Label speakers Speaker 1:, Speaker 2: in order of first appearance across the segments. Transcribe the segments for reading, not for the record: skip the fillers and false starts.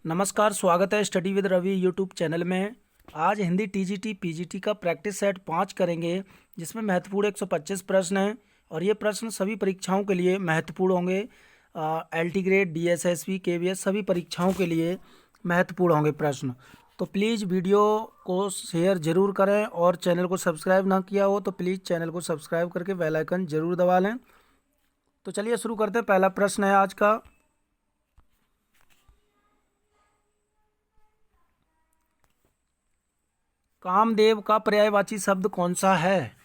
Speaker 1: नमस्कार, स्वागत है study with Ravi YouTube channel में। आज हिंदी टीजीटी पीजीटी का प्रैक्टिस सेट 5 करेंगे, जिसमें महत्वपूर्ण 125 प्रश्न हैं और ये प्रश्न सभी परीक्षाओं के लिए महत्वपूर्ण होंगे। एलटी ग्रेड, डीएसएसबी, केवीएस सभी परीक्षाओं के लिए महत्वपूर्ण होंगे प्रश्न। तो प्लीज़ वीडियो को शेयर ज़रूर करें और चैनल को सब्सक्राइब ना किया हो तो प्लीज़ चैनल को सब्सक्राइब करके बेल आइकन ज़रूर दबा लें। तो चलिए शुरू करते हैं। पहला प्रश्न है आज का, कामदेव का पर्यायवाची शब्द कौन सा है?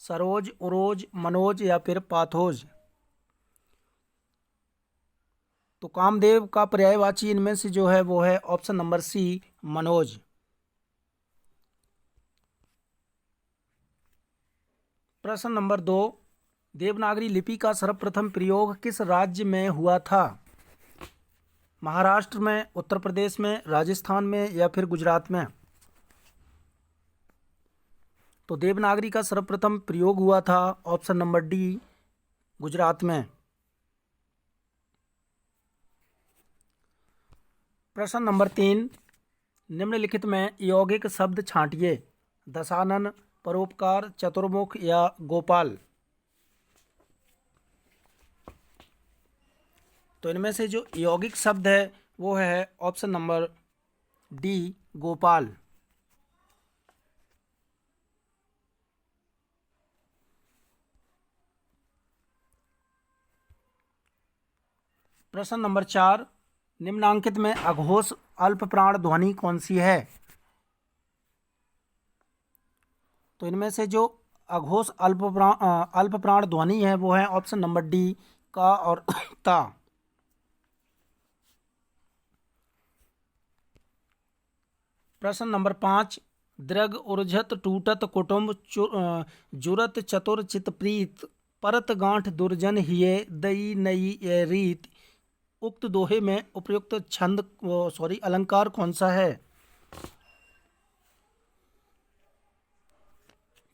Speaker 1: सरोज, उरोज, मनोज या फिर पाथोज? तो कामदेव का पर्यायवाची इनमें से जो है वो है ऑप्शन नंबर सी, मनोज। प्रश्न नंबर 2, देवनागरी लिपि का सर्वप्रथम प्रयोग किस राज्य में हुआ था? महाराष्ट्र में, उत्तर प्रदेश में, राजस्थान में या फिर गुजरात में? तो देवनागरी का सर्वप्रथम प्रयोग हुआ था ऑप्शन नंबर डी, गुजरात में। प्रश्न नंबर 3, निम्नलिखित में यौगिक शब्द छांटिए। दशानन, परोपकार, चतुर्मुख या गोपाल? तो इनमें से जो यौगिक शब्द है वो है ऑप्शन नंबर डी, गोपाल। प्रश्न नंबर 4, निम्नांकित में अघोष अल्पप्राण ध्वनि कौन सी है? तो इनमें से जो अघोष अल्पप्राण ध्वनि है वो है ऑप्शन नंबर डी, का और ता। प्रश्न नंबर 5, दृग उर्जत टूटत कुटुंब जुरत चतुर चितप्रीत परत गांठ दुर्जन हिये दई नई ये रीत। उक्त दोहे में उपयुक्त अलंकार कौन सा है?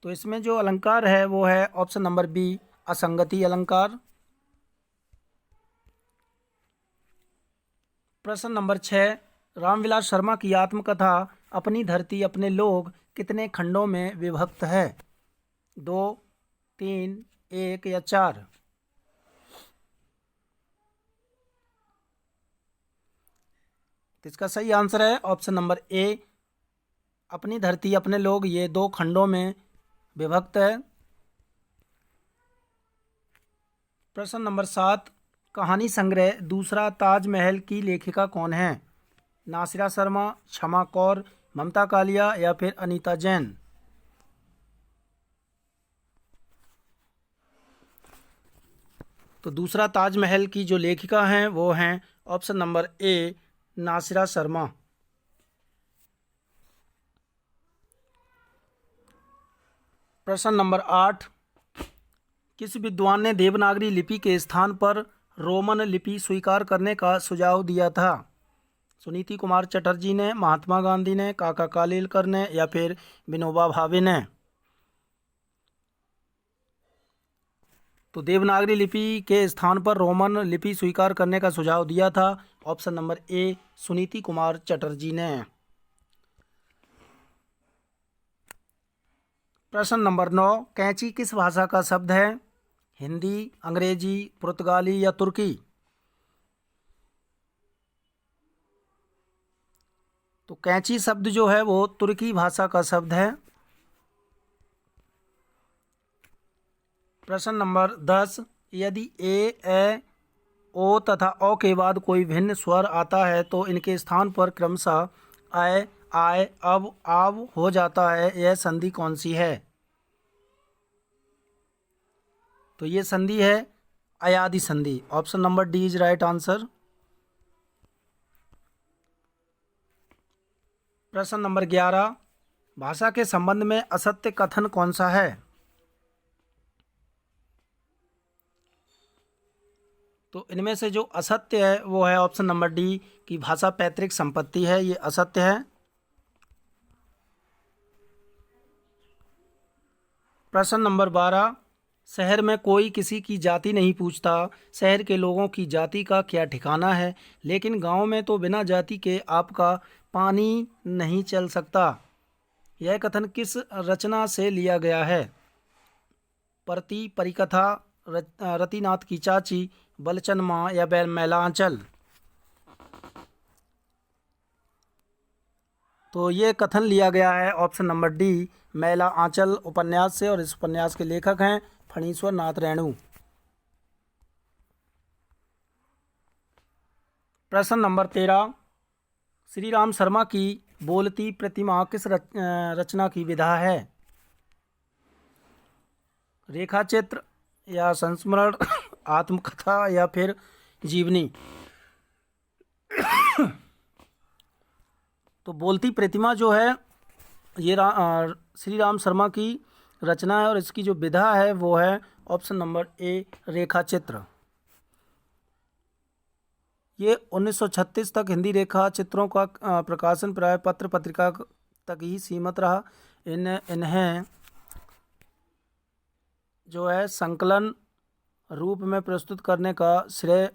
Speaker 1: तो इसमें जो अलंकार है वो है ऑप्शन नंबर बी, असंगति अलंकार। प्रश्न नंबर 6, रामविलास शर्मा की आत्मकथा अपनी धरती अपने लोग कितने खंडों में विभक्त है? 2, 3, 1 या 4? तो इसका सही आंसर है ऑप्शन नंबर ए, अपनी धरती अपने लोग, ये 2 खंडों में विभक्त है। प्रश्न नंबर 7, कहानी संग्रह दूसरा ताजमहल की लेखिका कौन है? नासिरा शर्मा, क्षमा कौर, ममता कालिया या फिर अनीता जैन? तो दूसरा ताजमहल की जो लेखिका हैं वो हैं ऑप्शन नंबर ए, नासिरा शर्मा। प्रश्न नंबर 8, किस विद्वान ने देवनागरी लिपि के स्थान पर रोमन लिपि स्वीकार करने का सुझाव दिया था? सुनीति कुमार चटर्जी ने, महात्मा गांधी ने, काका कालेलकर ने या फिर विनोबा भावे ने? तो देवनागरी लिपि के स्थान पर रोमन लिपि स्वीकार करने का सुझाव दिया था ऑप्शन नंबर ए, सुनीति कुमार चटर्जी ने। प्रश्न नंबर 9, कैंची किस भाषा का शब्द है? हिंदी, अंग्रेजी, पुर्तगाली या तुर्की? तो कैंची शब्द जो है वो तुर्की भाषा का शब्द है। प्रश्न नंबर 10, यदि ए ओ तथा औ के बाद कोई भिन्न स्वर आता है तो इनके स्थान पर क्रमशः आय, आय, अब, आव हो जाता है, यह संधि कौन सी है? तो ये संधि है अयादि संधि। Option number D is right answer. प्रश्न नंबर 11, भाषा के संबंध में असत्य कथन कौन सा है? तो इनमें से जो असत्य है वो है ऑप्शन नंबर डी, कि भाषा पैतृक संपत्ति है, ये असत्य है। प्रश्न नंबर 12, शहर में कोई किसी की जाति नहीं पूछता, शहर के लोगों की जाति का क्या ठिकाना है, लेकिन गांव में तो बिना जाति के आपका पानी नहीं चल सकता। यह कथन किस रचना से लिया गया है? परती, परिकथा, रतिनाथ की चाची, बलचन माँ या मैलांचल? तो ये कथन लिया गया है ऑप्शन नंबर डी, मैला आंचल उपन्यास से, और इस उपन्यास के लेखक हैं फणीश्वर नाथ रेणु। प्रश्न नंबर 13, श्री राम शर्मा की बोलती प्रतिमा किस रचना की विधा है? रेखा चित्र या संस्मरण, आत्मकथा या फिर जीवनी? तो बोलती प्रतिमा जो है ये श्री राम शर्मा की रचना है, और इसकी जो विधा है वो है ऑप्शन नंबर ए, रेखा चित्र। ये 1936 तक हिंदी रेखा चित्रों का प्रकाशन प्राय पत्र पत्रिका तक ही सीमित रहा। इन्हें जो है संकलन रूप में प्रस्तुत करने का श्रेय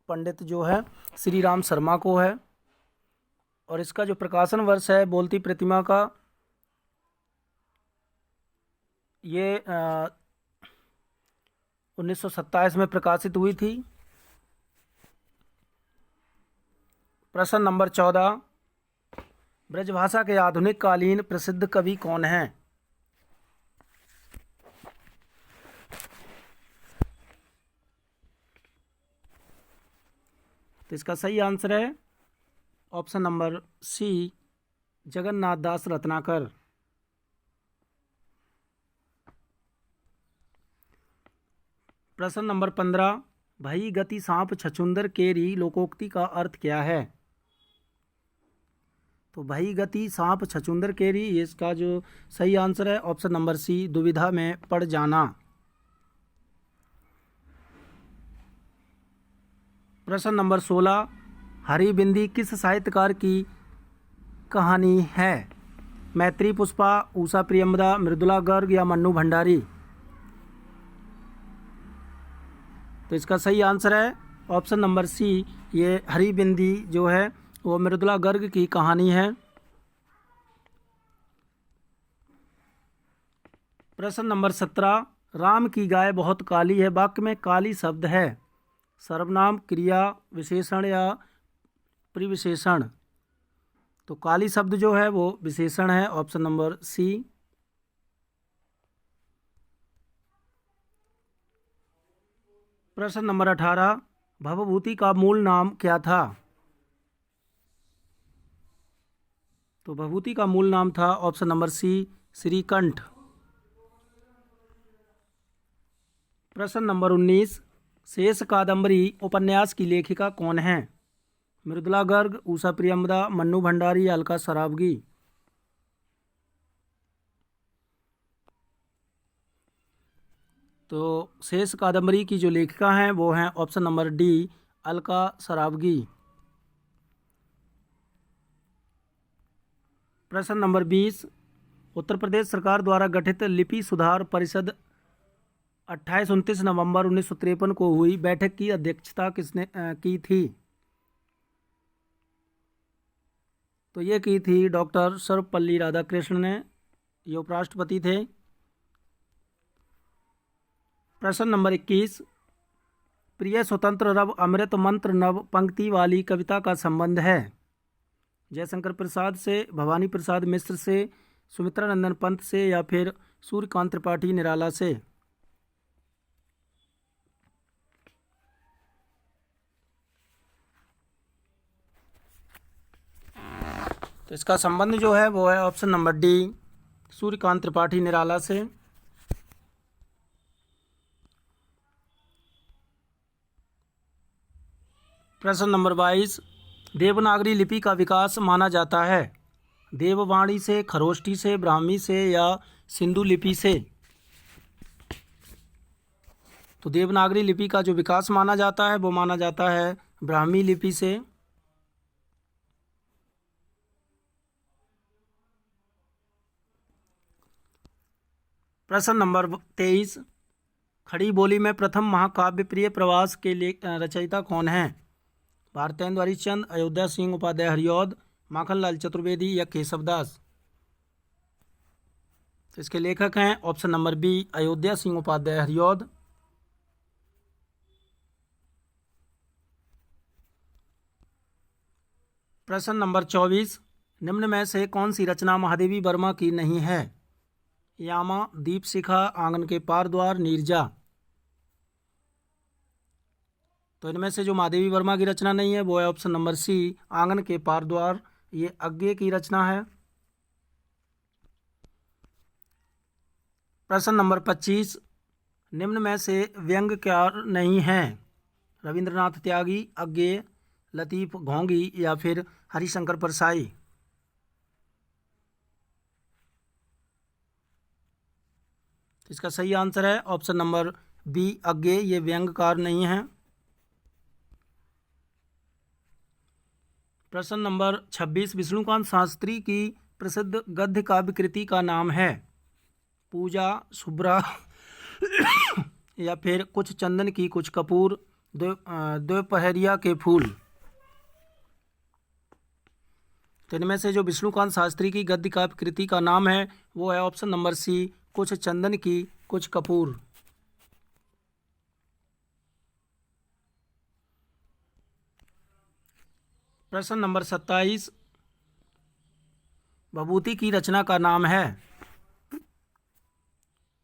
Speaker 1: पंडित जो है श्री राम शर्मा को है। और इसका जो प्रकाशन वर्ष है बोलती प्रतिमा का, ये 1927 में प्रकाशित हुई थी। प्रश्न नंबर 14, ब्रजभाषा के आधुनिक कालीन प्रसिद्ध कवि कौन हैं? तो इसका सही आंसर है ऑप्शन नंबर सी, जगन्नाथ दास रत्नाकर। प्रश्न नंबर 15, भई गति सांप छछूंदर केरी लोकोक्ति का अर्थ क्या है? तो भई गति सांप छछूंदर केरी, ये इसका जो सही आंसर है ऑप्शन नंबर सी, दुविधा में पड़ जाना। प्रश्न नंबर 16, हरी बिंदी किस साहित्यकार की कहानी है? मैत्री पुष्पा, उषा प्रियमदा, मृदुला गर्ग या मन्नू भंडारी? तो इसका सही आंसर है ऑप्शन नंबर सी, ये हरी बिंदी जो है वो मृदुला गर्ग की कहानी है। प्रश्न नंबर 17, राम की गाय बहुत काली है, वाक्य में काली शब्द है सर्वनाम, क्रिया, विशेषण या परिविशेषण? तो काली शब्द जो है वो विशेषण है, ऑप्शन नंबर सी। प्रश्न नंबर 18, भवभूति का मूल नाम क्या था? तो भवभूति का मूल नाम था ऑप्शन नंबर सी, श्रीकंठ। प्रश्न नंबर 19, शेष कादंबरी उपन्यास की लेखिका कौन है? मृदुला गर्ग, उषा प्रियमदा, मन्नू भंडारी या अलका सरावगी? तो शेष कादंबरी की जो लेखिका हैं वो हैं option number D, Alka Saraogi. प्रश्न नंबर 20, उत्तर प्रदेश सरकार द्वारा गठित लिपि सुधार परिषद 28-29 नवंबर 1953 को हुई बैठक की अध्यक्षता किसने की थी? तो ये की थी डॉक्टर सर्वपल्ली राधाकृष्णन ने, ये उपराष्ट्रपति थे। प्रश्न नंबर 21, प्रिय स्वतंत्र रव अमृत मंत्र नव पंक्ति वाली कविता का संबंध है? जयशंकर प्रसाद से, भवानी प्रसाद मिश्र से, सुमित्रा नंदन पंत से या फिर सूर्यकांत त्रिपाठी निराला से? तो इसका संबंध जो है वो है option number D, Suryakant Tripathi Nirala से। प्रश्न नंबर 22, देवनागरी लिपि का विकास माना जाता है देववाणी से, खरोष्ठी से, ब्राह्मी से या सिंधु लिपि से? तो देवनागरी लिपि का जो विकास माना जाता है वो माना जाता है ब्राह्मी लिपि से। प्रश्न नंबर 23, खड़ी बोली में प्रथम महाकाव्य प्रिय प्रवास के लिए रचयिता कौन है? भारतेंदु हरिश्चंद्र, अयोध्या सिंह उपाध्याय हरिऔध, माखनलाल चतुर्वेदी या केशवदास? तो इसके लेखक हैं option number B, Ayodhya Singh Upadhyay Hariaudh. प्रश्न नंबर 24, निम्न में से कौन सी रचना महादेवी वर्मा की नहीं है? यामा, दीपशिखा, आंगन के पार द्वार, नीरजा? तो इनमें से जो महादेवी वर्मा की रचना नहीं है वो है ऑप्शन नंबर सी, आंगन के पार द्वार। ये अज्ञे की रचना है। प्रश्न नंबर 25, निम्न में से व्यंग्यकार नहीं है? रविंद्रनाथ त्यागी, अज्ञे, लतीफ घोंगी या फिर हरिशंकर परसाई? इसका सही आंसर है ऑप्शन नंबर बी, अज्ञे। ये व्यंग्यकार नहीं है। प्रश्न नंबर 26, विष्णुकांत शास्त्री की प्रसिद्ध गद्य काव्य कृति का नाम है? पूजा, शुभ्रा या फिर कुछ चंदन की कुछ कपूर, दोपहरिया के फूल? तो इनमें से जो विष्णुकांत शास्त्री की गद्य काव्य कृति का नाम है वो है ऑप्शन नंबर सी, कुछ चंदन की कुछ कपूर। प्रश्न नंबर 27, भभूति की रचना का नाम है?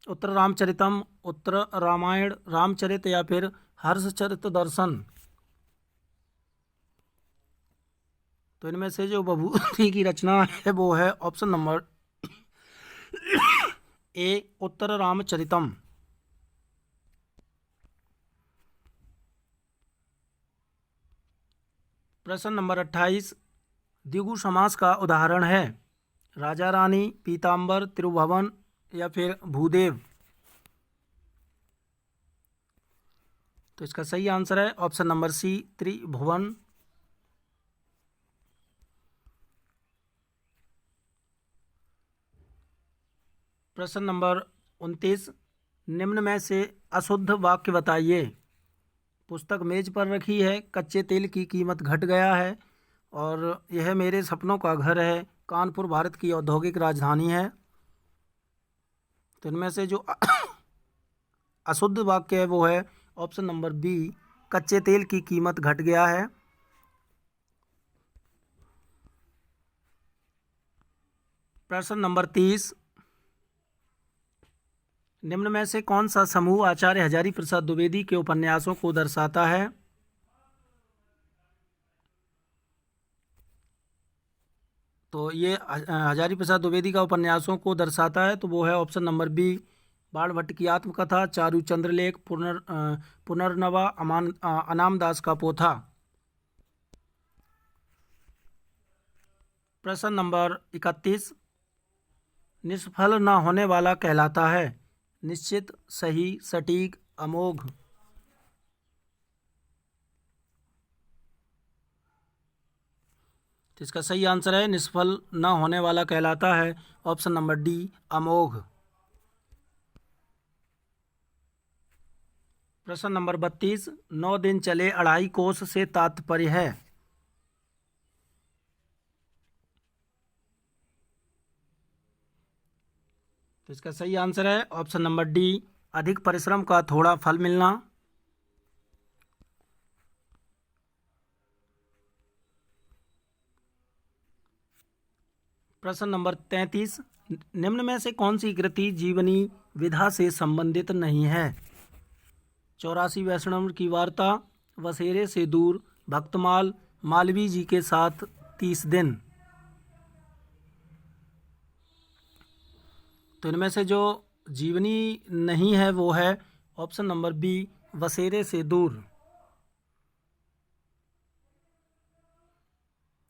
Speaker 1: उत्तर रामचरितम, उत्तर रामायण, रामचरित या फिर हर्षचरित दर्शन? तो इनमें से जो भभूति की रचना है वो है ऑप्शन नंबर ए, उत्तर रामचरितम। प्रश्न नंबर 28, द्विगु समास का उदाहरण है? राजा रानी, पीताम्बर, त्रिभुवन या फिर भूदेव? तो इसका सही आंसर है ऑप्शन नंबर सी, त्रिभुवन। प्रश्न नंबर 29, निम्न में से अशुद्ध वाक्य बताइए। पुस्तक मेज पर रखी है, कच्चे तेल की कीमत घट गया है, और यह मेरे सपनों का घर है, कानपुर भारत की औद्योगिक राजधानी है। तो इनमें से जो अशुद्ध वाक्य है वो है ऑप्शन नंबर बी, कच्चे तेल की कीमत घट गया है। प्रश्न नंबर 30, निम्न में से कौन सा समूह आचार्य हजारी प्रसाद द्विवेदी के उपन्यासों को दर्शाता है? तो ये हजारी प्रसाद द्विवेदी का उपन्यासों को दर्शाता है, तो वो है ऑप्शन नंबर बी, बाण भट्ट की आत्मकथा, चारू चंद्रलेख, पुनर्नवा, अनाम दास का पोथा। प्रश्न नंबर 31, निष्फल न होने वाला कहलाता है? निश्चित, सही, सटीक, अमोघ? तो इसका सही आंसर है निष्फल न होने वाला कहलाता है ऑप्शन नंबर डी, अमोघ। प्रश्न नंबर 32, 9 दिन चले अढ़ाई कोस से तात्पर्य है? तो इसका सही आंसर है ऑप्शन नंबर डी, अधिक परिश्रम का थोड़ा फल मिलना। प्रश्न नंबर 33, निम्न में से कौन सी कृति जीवनी विधा से संबंधित नहीं है? 84 वैष्णव की वार्ता, वसेरे से दूर, भक्तमाल, मालवीय जी के साथ 30 दिन? तो इनमें से जो जीवनी नहीं है वो है ऑप्शन नंबर बी, वसेरे से दूर।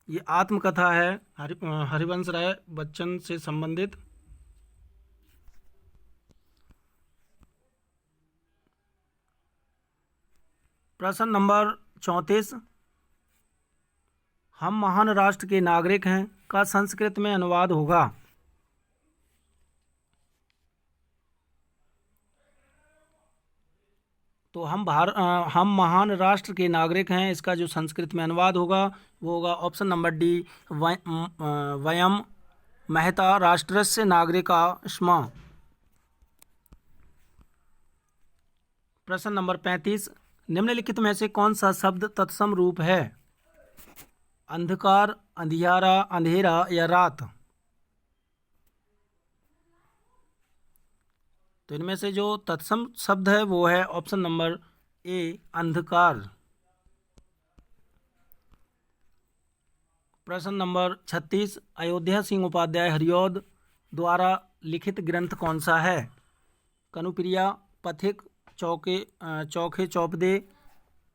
Speaker 1: ये आत्मकथा है हरिवंश राय बच्चन से संबंधित। प्रश्न नंबर 34, हम महान राष्ट्र के नागरिक हैं का संस्कृत में अनुवाद होगा? तो हम महान राष्ट्र के नागरिक हैं, इसका जो संस्कृत में अनुवाद होगा वो होगा ऑप्शन नंबर डी, वयम महता राष्ट्रस्य नागरिका स्म। प्रश्न नंबर 35, निम्नलिखित में से कौन सा शब्द तत्सम रूप है? अंधकार, अंधियारा, अंधेरा या रात? तो इनमें से जो तत्सम शब्द है वो है ऑप्शन नंबर ए, अंधकार। प्रश्न नंबर 36, अयोध्या सिंह उपाध्याय हरिऔध द्वारा लिखित ग्रंथ कौन सा है? कनुप्रिया, पथिक, चौखे चौपदे,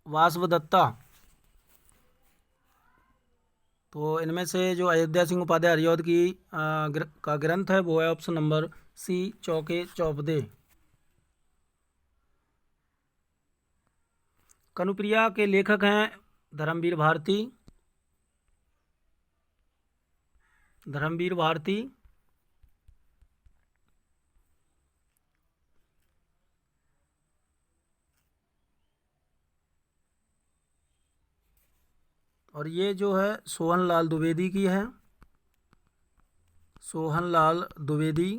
Speaker 1: वासवदत्ता? तो इनमें से जो अयोध्या सिंह उपाध्याय हरिऔध का ग्रंथ है वो है ऑप्शन नंबर सी, चौके चौपदे। कनुप्रिया के लेखक हैं धर्मवीर भारती। और ये जो है सोहनलाल द्विवेदी की है, सोहनलाल द्विवेदी।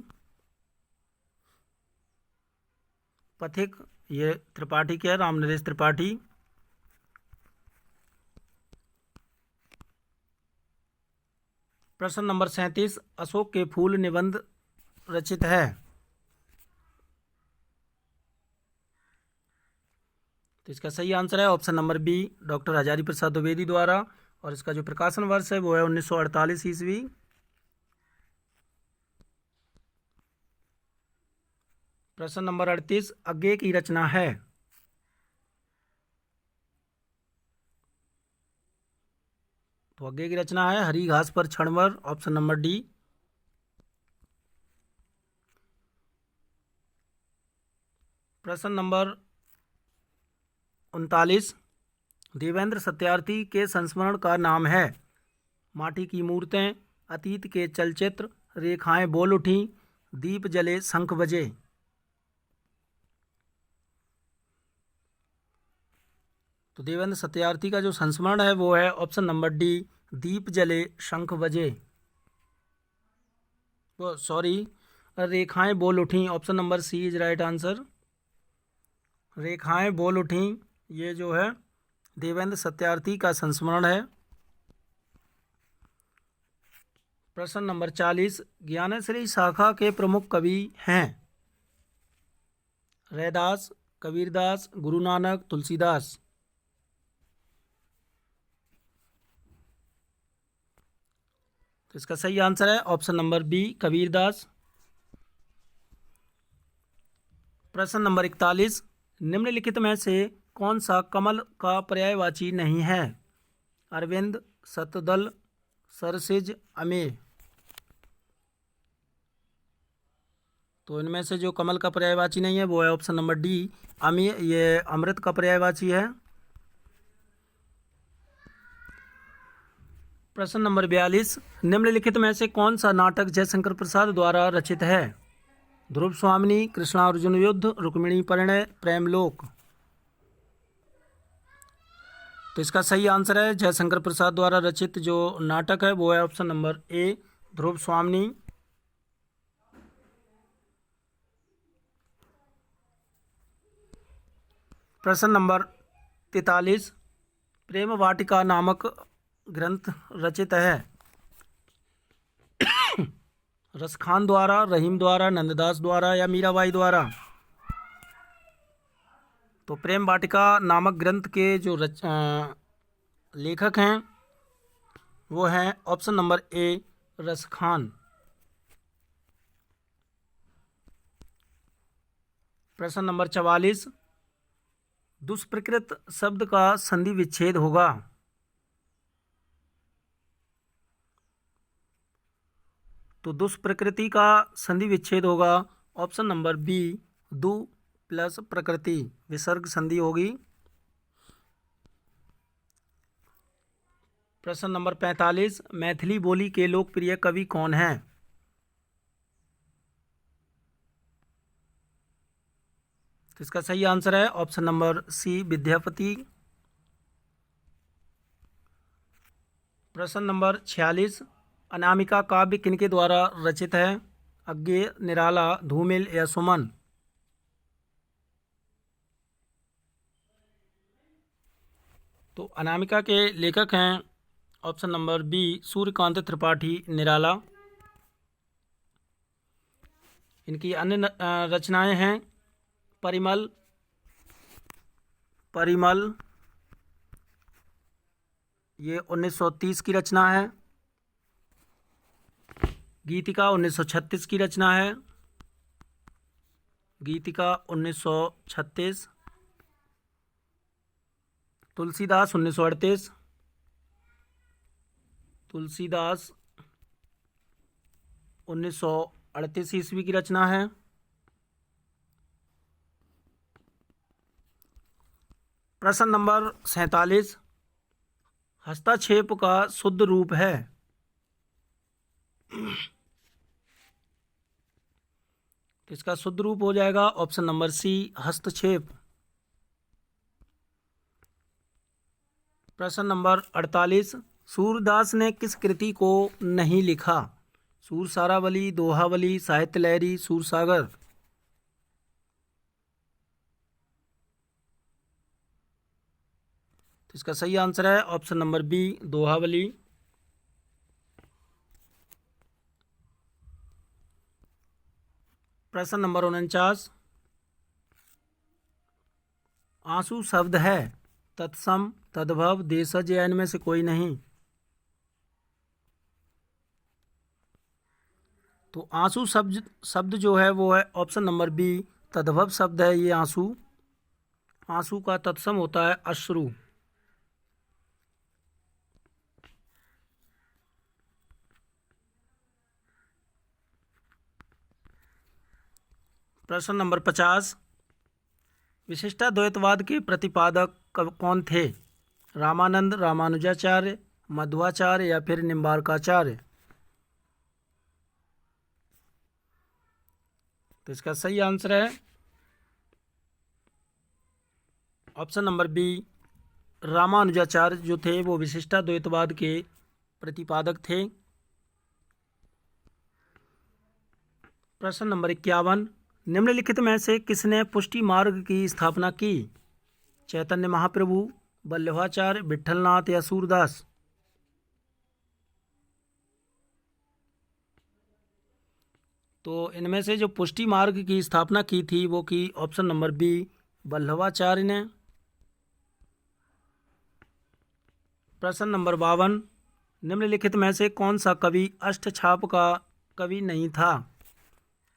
Speaker 1: पथिक ये त्रिपाठी के है, रामनरेश त्रिपाठी। प्रश्न नंबर 37, अशोक के फूल निबंध रचित है? तो इसका सही आंसर है option number B, doctor Hazari Prasad Dwivedi द्वारा, और इसका जो प्रकाशन वर्ष है वो है 1948 ईस्वी। प्रश्न नंबर 38, अज्ञे की रचना है? तो अज्ञे की रचना है हरी घास पर क्षणभर, ऑप्शन नंबर डी। प्रश्न नंबर 39, देवेंद्र सत्यार्थी के संस्मरण का नाम है? माटी की मूर्तें, अतीत के चलचित्र, रेखाएं बोल उठी, दीप जले शंख बजे? तो देवेंद्र सत्यार्थी का जो संस्मरण है वो है ऑप्शन नंबर डी, दीप जले शंख बजे। वो सॉरी, रेखाएं बोल उठी, option number C is right answer. रेखाएं बोल उठी ये जो है देवेंद्र सत्यार्थी का संस्मरण है। प्रश्न नंबर 40, ज्ञानेश्वरी शाखा के प्रमुख कवि हैं? रैदास, कबीरदास, गुरु नानक, तुलसीदास? तो इसका सही आंसर है ऑप्शन नंबर बी, कबीरदास। प्रश्न नंबर 41, निम्नलिखित में से कौन सा कमल का पर्यायवाची नहीं है? अरविंद, शतदल, सरसिज, अमेय? तो इनमें से जो कमल का पर्यायवाची नहीं है वो है ऑप्शन नंबर डी, अमेय। ये अमृत का पर्यायवाची है। प्रश्न नंबर 42, निम्नलिखित में से कौन सा नाटक जयशंकर प्रसाद द्वारा रचित है? ध्रुव स्वामिनी, कृष्णार्जुन युद्ध, रुक्मिणी परिणय, प्रेमलोक? तो इसका सही आंसर है जयशंकर प्रसाद द्वारा रचित जो नाटक है वो है ऑप्शन नंबर ए, ध्रुव स्वामिनी। प्रश्न नंबर 43, प्रेम वाटिका नामक ग्रंथ रचित है? रसखान द्वारा, रहीम द्वारा, नंददास द्वारा या मीराबाई द्वारा? तो प्रेम वाटिका नामक ग्रंथ के जो लेखक हैं वो हैं ऑप्शन नंबर ए, रसखान। प्रश्न नंबर 44, दुष्प्रकृत शब्द का संधि विच्छेद होगा? तो दुष्प्रकृति का संधि विच्छेद होगा ऑप्शन नंबर बी, दु प्लस प्रकृति, विसर्ग संधि होगी। प्रश्न नंबर 45, मैथिली बोली के लोकप्रिय कवि कौन हैं? तो इसका सही आंसर है ऑप्शन नंबर सी, विद्यापति। प्रश्न नंबर 46, अनामिका काव्य किनके द्वारा रचित है? अज्ञेय, निराला, धूमिल या सुमन? तो अनामिका के लेखक हैं option number B, Suryakant Tripathi, Nirala. इनकी अन्य रचनाएं हैं परिमल, परिमल ये 1930 की रचना है। गीतिका 1936 की रचना है, गीतिका 1936। तुलसीदास 1938, तुलसीदास 1938 ईस्वी की रचना है। प्रश्न नंबर 47, हस्तक्षेप का शुद्ध रूप है? तो इसका शुद्ध रूप हो जाएगा ऑप्शन नंबर सी, हस्तक्षेप। प्रश्न नंबर 48, सूरदास ने किस कृति को नहीं लिखा? सूरसारावली, दोहावली, साहित्य लहरी, सूरसागर? तो इसका सही आंसर है ऑप्शन नंबर बी, दोहावली। प्रश्न नंबर 49, आंसू शब्द है तत्सम, तद्भव, देशज या इनमें से कोई नहीं? तो आंसू शब्द शब्द जो है वो है ऑप्शन नंबर बी, तद्भव शब्द है ये आंसू। आंसू का तत्सम होता है अश्रु। प्रश्न नंबर 50, विशिष्टाद्वैतवाद के प्रतिपादक कौन थे? रामानंद, रामानुजाचार्य, मध्वाचार्य या फिर निम्बार्काचार्य? तो इसका सही आंसर है ऑप्शन नंबर बी, रामानुजाचार्य जो थे वो विशिष्टाद्वैतवाद के प्रतिपादक थे। प्रश्न नंबर 51, निम्नलिखित में से किसने पुष्टि मार्ग की स्थापना की? चैतन्य महाप्रभु, वल्लभाचार्य, विट्ठलनाथ या सूरदास? तो इनमें से जो पुष्टि मार्ग की स्थापना की थी वो की ऑप्शन नंबर बी, वल्लभाचार्य ने। प्रश्न नंबर 52, निम्नलिखित में से कौन सा कवि अष्टछाप का कवि नहीं था?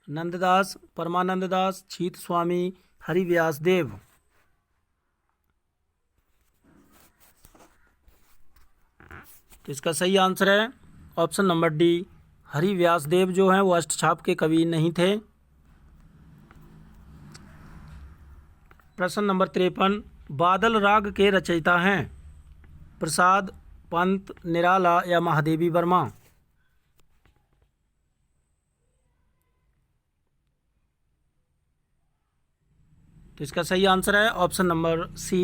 Speaker 1: नंददास, परमानंददास, छीत स्वामी, हरिव्यास देव? तो इसका सही आंसर है ऑप्शन नंबर डी, हरिव्यास देव जो हैं वो अष्टछाप के कवि नहीं थे। प्रश्न नंबर 53, बादल राग के रचयिता हैं? प्रसाद, पंत, निराला या महादेवी वर्मा? तो इसका सही आंसर है ऑप्शन नंबर सी,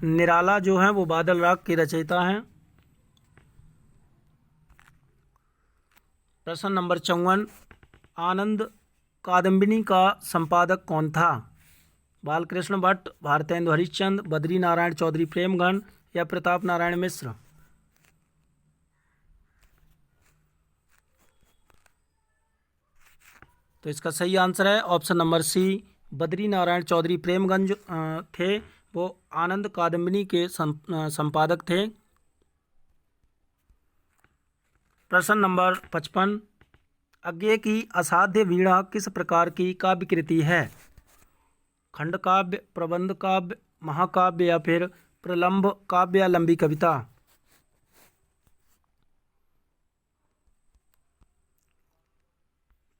Speaker 1: निराला जो हैं वो बादल राग के रचयिता हैं। प्रश्न नंबर 54, आनंद कादम्बिनी का संपादक कौन था? बालकृष्ण भट्ट, भारतेंदु हरिश्चंद्र, बद्री नारायण चौधरी प्रेमगन या प्रताप नारायण मिश्र? तो इसका सही आंसर है option number C, Badri Narayan Chaudhary Premganj थे वो आनंद कादम्बिनी के संपादक थे। प्रश्न नंबर 55, अज्ञेय की असाध्य वीणा किस प्रकार की काव्य कृति है? खंड काव्य, प्रबंध काव्य, महाकाव्य या फिर प्रलंब काव्य या लंबी कविता?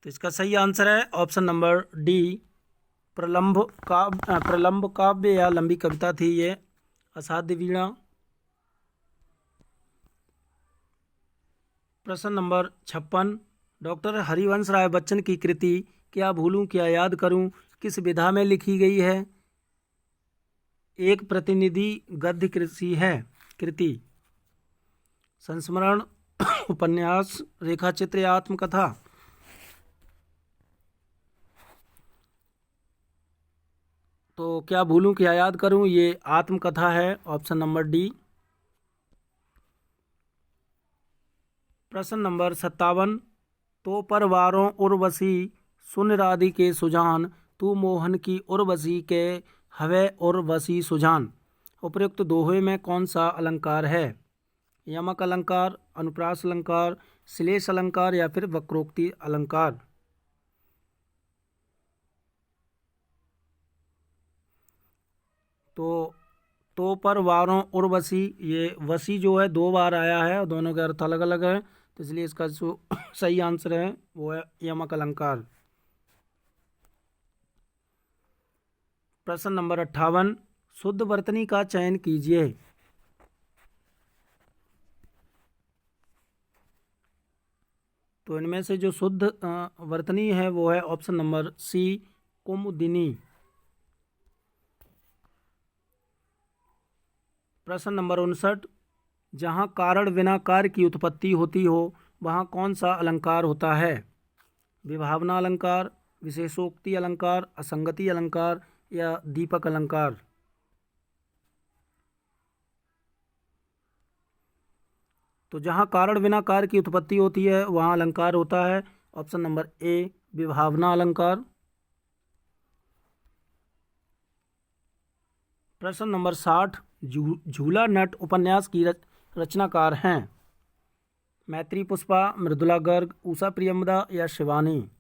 Speaker 1: तो इसका सही आंसर है ऑप्शन नंबर डी, प्रलंब काव्य या लंबी कविता थी ये असाध्य वीणा। प्रश्न नंबर 56, डॉक्टर हरिवंश राय बच्चन की कृति क्या भूलूं क्या याद करूं किस विधा में लिखी गई है? एक प्रतिनिधि गद्य कृति, संस्मरण, उपन्यास, रेखाचित्र या आत्मकथा। तो क्या भूलूं क्या याद करूं, ये आत्मकथा है, ऑप्शन नंबर डी। प्रश्न नंबर 57, तो परवारों उर्वशी सुन राधिके सुजान, तू मोहन की उर्वशी के हवे उर्वशी सुजान। उपर्युक्त दोहे में कौन सा अलंकार है? यमक अलंकार, अनुप्रास अलंकार, श्लेष अलंकार या फिर वक्रोक्ति अलंकार। तो पर वारों उर्वशी, ये वशी जो है 2 बार आया है और दोनों के अर्थ अलग अलग है, तो इसलिए इसका जो सही आंसर है वो है यमक अलंकार। प्रश्न नंबर 58, शुद्ध वर्तनी का चयन कीजिए। तो इनमें से जो शुद्ध वर्तनी है वो है ऑप्शन नंबर सी, कुमुदिनी। प्रश्न नंबर 59, जहाँ कारण बिना कार्य की उत्पत्ति होती हो वहाँ कौन सा अलंकार होता है? विभावना अलंकार, विशेषोक्ति अलंकार, असंगति अलंकार या दीपक अलंकार। तो जहाँ कारण बिना कार्य की उत्पत्ति होती है वहाँ अलंकार होता है, ऑप्शन नंबर ए, विभावना अलंकार। प्रश्न नंबर 60, झूला नट उपन्यास की रचनाकार हैं? मैत्री पुष्पा, मृदुला गर्ग, उषा प्रियमदा या शिवानी।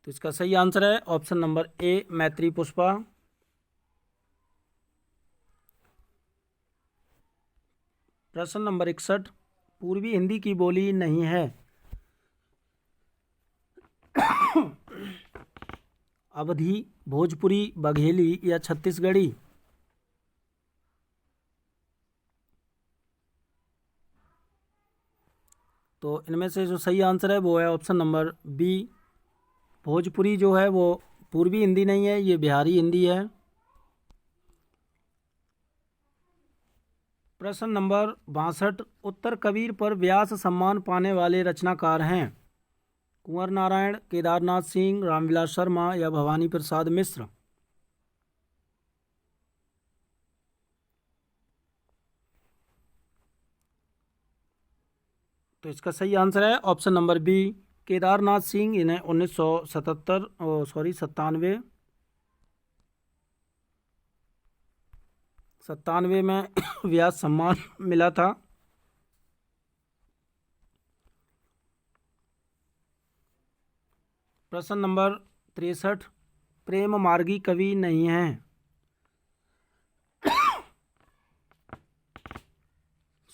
Speaker 1: तो इसका सही आंसर है ऑप्शन नंबर ए, मैत्री पुष्पा। प्रश्न नंबर 61, पूर्वी हिंदी की बोली नहीं है? अवधी, भोजपुरी, बघेली या छत्तीसगढ़ी। तो इनमें से जो सही आंसर है वो है ऑप्शन नंबर बी, भोजपुरी जो है वो पूर्वी हिंदी नहीं है, ये बिहारी हिंदी है। प्रश्न नंबर 62, उत्तर कबीर पर व्यास सम्मान पाने वाले रचनाकार हैं? कुंवर नारायण, केदारनाथ सिंह, रामविलास शर्मा या भवानी प्रसाद मिश्र। तो इसका सही आंसर है option number B, Kedarnath Singh. इन्हें 1997 में व्यास सम्मान मिला था। प्रश्न नंबर 63, प्रेम मार्गी कवि नहीं है?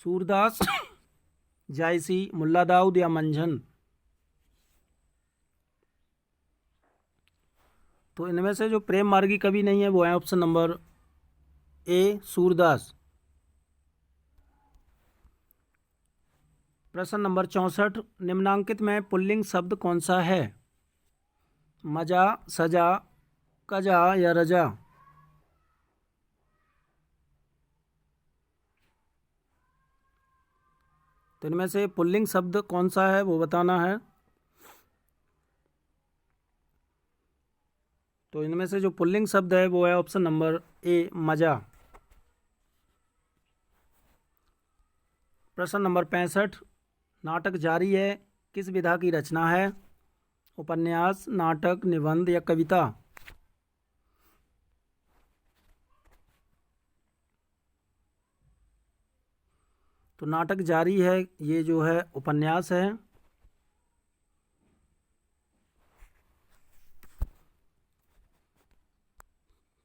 Speaker 1: सूरदास, जायसी, मुल्ला दाऊद या मंझन। तो इनमें से जो प्रेम मार्गी कवि नहीं है वो है ऑप्शन नंबर ए, सूरदास। प्रश्न नंबर 64, निम्नांकित में पुल्लिंग शब्द कौन सा है? मजा, सजा, कजा या रजा। तो इनमें से पुल्लिंग शब्द कौन सा है वो बताना है। तो इनमें से जो पुल्लिंग शब्द है वो है ऑप्शन नंबर ए, मजा। प्रश्न नंबर 65, नाटक जारी है किस विधा की रचना है? उपन्यास, नाटक, निबंध या कविता। तो नाटक जारी है ये जो है उपन्यास है।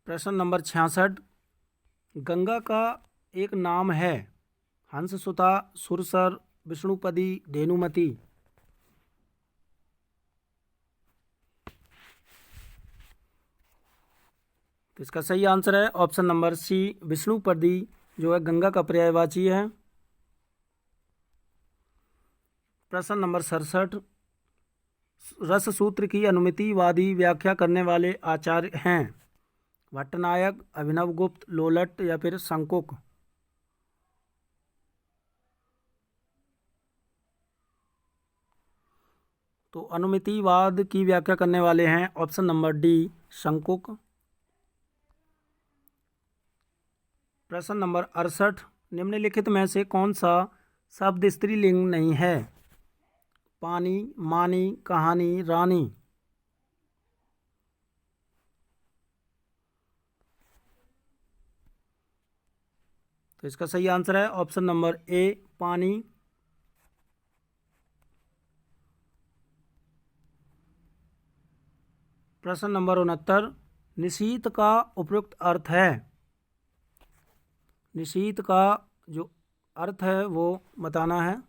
Speaker 1: प्रश्न नंबर 66, गंगा का एक नाम है? हंससुता, सुरसर, विष्णुपदी, धेनुमती। तो इसका सही आंसर है ऑप्शन नंबर सी, विष्णुपदी जो है गंगा का पर्यायवाची है। प्रश्न नंबर 67, रस सूत्र की अनुमितिवादी व्याख्या करने वाले आचार्य हैं? भट्टनायक, अभिनवगुप्त, लोलट या फिर शंकुक? तो अनुमितिवाद की व्याख्या करने वाले हैं ऑप्शन नंबर डी, शंकुक। प्रश्न नंबर 68, निम्नलिखित में से कौन सा शब्द स्त्रीलिंग नहीं है? पानी, मानी, कहानी, रानी? तो इसका सही आंसर है ऑप्शन नंबर ए, पानी। प्रश्न नंबर 69, निशीथ का उपयुक्त अर्थ है? निशीथ का जो अर्थ है वो बताना है।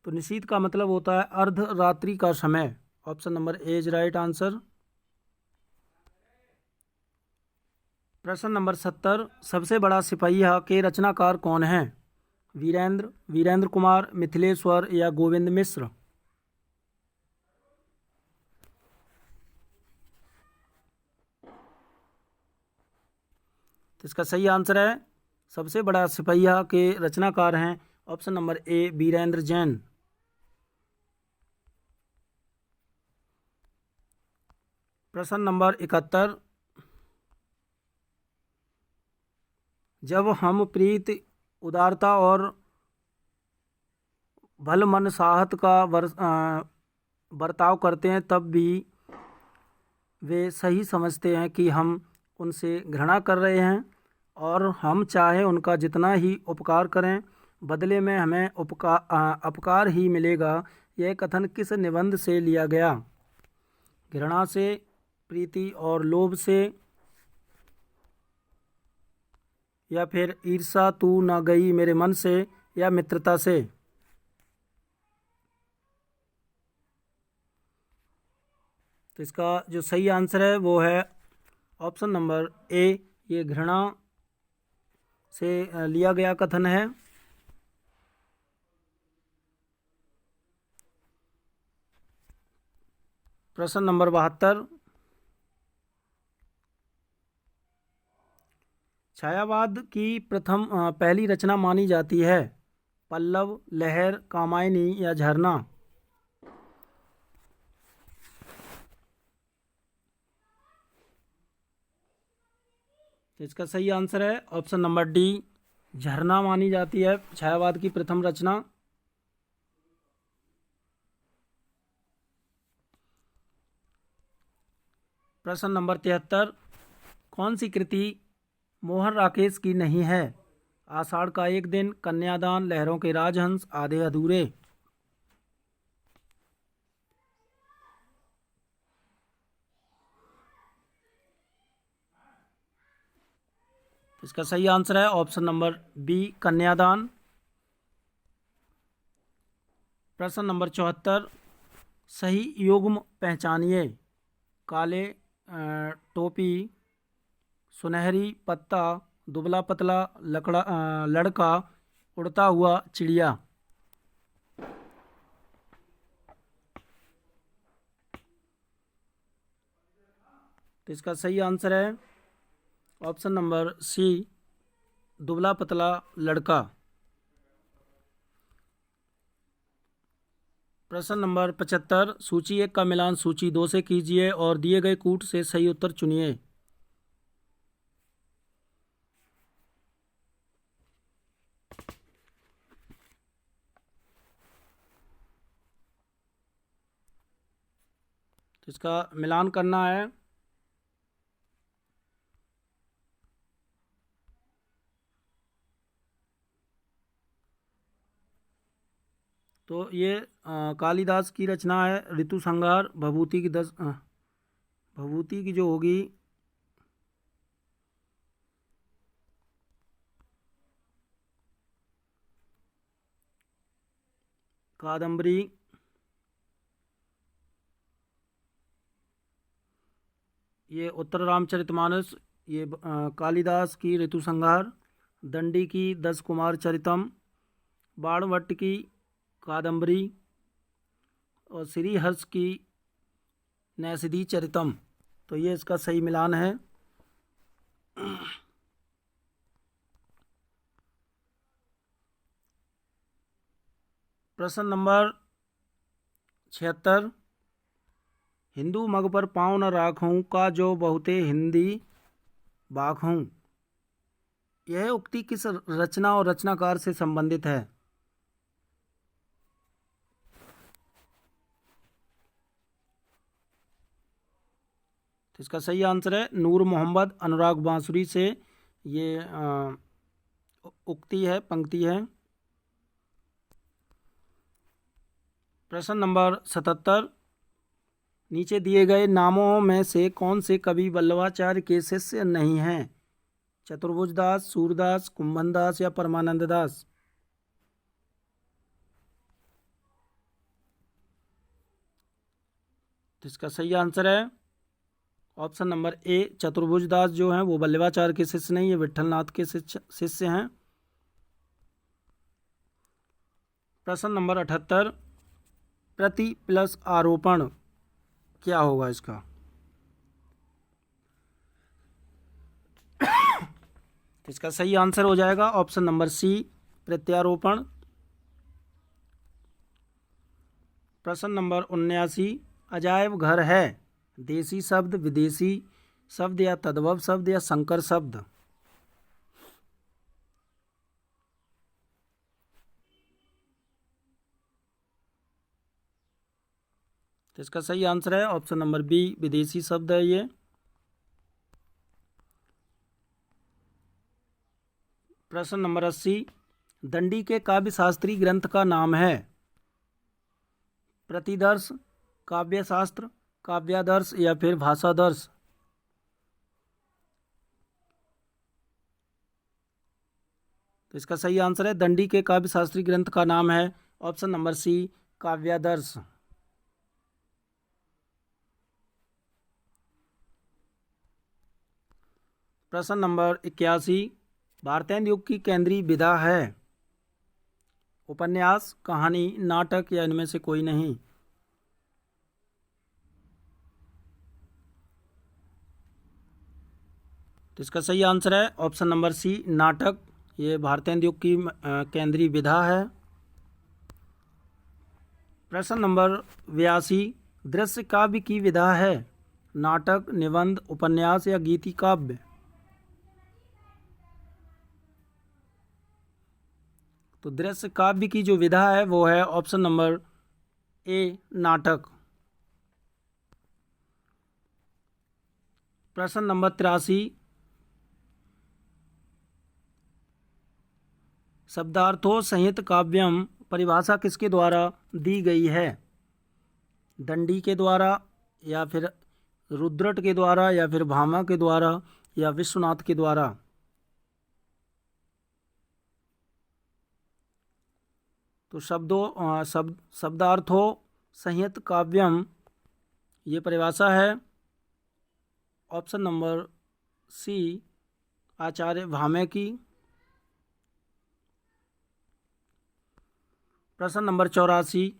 Speaker 1: तो निशीथ का मतलब होता है अर्धरात्रि का समय। Option number A is right answer. प्रश्न नंबर 70, सबसे बड़ा सिपहिया के रचनाकार कौन हैं? वीरेंद्र, वीरेंद्र कुमार, मिथिलेश्वर या गोविंद मिश्र? तो इसका सही आंसर है सबसे बड़ा सिपहिया के रचनाकार हैं option number A, Virendra Jain. प्रश्न नंबर 71, जब हम प्रीति, उदारता और भलमनसाहत का बर्ताव करते हैं तब भी वे सही समझते हैं कि हम उनसे घृणा कर रहे हैं और हम चाहे उनका जितना ही उपकार करें बदले में हमें अपकार ही मिलेगा। यह कथन किस निबंध से लिया गया? घृणा से, प्रीति और लोभ से, या फिर ईर्षा तू न गई मेरे मन से, या मित्रता से? तो इसका जो सही आंसर है वो है ऑप्शन नंबर ए, ये घृणा से लिया गया कथन है। प्रश्न नंबर 72, छायावाद की पहली रचना मानी जाती है? पल्लव, लहर, कामायनी या झरना? तो इसका सही आंसर है ऑप्शन नंबर डी, झरना मानी जाती है छायावाद की प्रथम रचना। प्रश्न नंबर 73, कौन सी कृति मोहन राकेश की नहीं है? आषाढ़ का एक दिन, कन्यादान, लहरों के राजहंस, आधे अधूरे? इसका सही आंसर है ऑप्शन नंबर बी, कन्यादान। प्रश्न नंबर 74, सही युग्म पहचानिए? काले टोपी, सुनहरी पत्ता, दुबला पतला, लड़का, उड़ता हुआ चिड़िया? तो इसका सही आंसर है ऑप्शन नंबर सी, दुबला पतला लड़का। प्रश्न नंबर 75, सूची 1 का मिलान सूची 2 से कीजिए और दिए गए कूट से सही उत्तर चुनिए। तो इसका मिलान करना है। तो ये कालिदास की रचना है ऋतु संहार। भभूति की जो होगी कादम्बरी, ये उत्तर रामचरितमानस, ये कालिदास की ऋतु संहार, दंडी की 10 कुमार चरितम, बाणभट्ट की कादम्बरी और श्रीहर्ष की नैषधि चरितम। तो ये इसका सही मिलान है। प्रश्न नंबर 76, हिंदू मग पर पाँव न राखूं का जो बहुते हिंदी बाखूं, यह उक्ति किस रचना और रचनाकार से संबंधित है? तो इसका सही आंसर है नूर मोहम्मद अनुराग बांसुरी से ये उक्ति है, पंक्ति है। प्रश्न नंबर 77, नीचे दिए गए नामों में से कौन से कवि वल्लभाचार्य के शिष्य नहीं हैं? चतुर्भुज दास, सूरदास, कुंभन दास या परमानंद दास? तो इसका सही आंसर है ऑप्शन नंबर ए, चतुर्भुज दास जो हैं वो वल्लभाचार्य के शिष्य नहीं, ये विठलनाथ के शिष्य हैं। प्रश्न नंबर 78, प्रति प्लस आरोपण क्या होगा इसका? इसका सही आंसर हो जाएगा ऑप्शन नंबर सी, प्रत्यारोपण। प्रश्न नंबर 79, अजायब घर है देसी शब्द, विदेशी शब्द या तद्भव शब्द या संकर शब्द? तो इसका सही आंसर है ऑप्शन नंबर बी, विदेशी शब्द है ये। प्रश्न नंबर 80, दंडी के काव्य शास्त्री ग्रंथ का नाम है? प्रतिदर्श, काव्य शास्त्र, काव्यादर्श या फिर भाषादर्श? तो इसका सही आंसर है दंडी के काव्य शास्त्री ग्रंथ का नाम है ऑप्शन नंबर सी, काव्यादर्श। प्रश्न नंबर 81, भारतेंदु युग की केंद्रीय विधा है? उपन्यास, कहानी, नाटक या इनमें से कोई नहीं? तो इसका सही आंसर है ऑप्शन नंबर सी, नाटक। ये भारतेंदु युग की केंद्रीय विधा है। प्रश्न नंबर 82, दृश्य काव्य की विधा है? नाटक, निबंध, उपन्यास या गीति काव्य? तो दृश्य काव्य की जो विधा है वो है ऑप्शन नंबर ए, नाटक। प्रश्न नंबर 83, शब्दार्थों संहित काव्यम परिभाषा किसके द्वारा दी गई है? दंडी के द्वारा या फिर रुद्रट के द्वारा या फिर भामा के द्वारा या विश्वनाथ के द्वारा? तो शब्दार्थों संहित काव्यम ये परिभाषा है ऑप्शन नंबर सी, आचार्य भामे की। प्रश्न नंबर 84,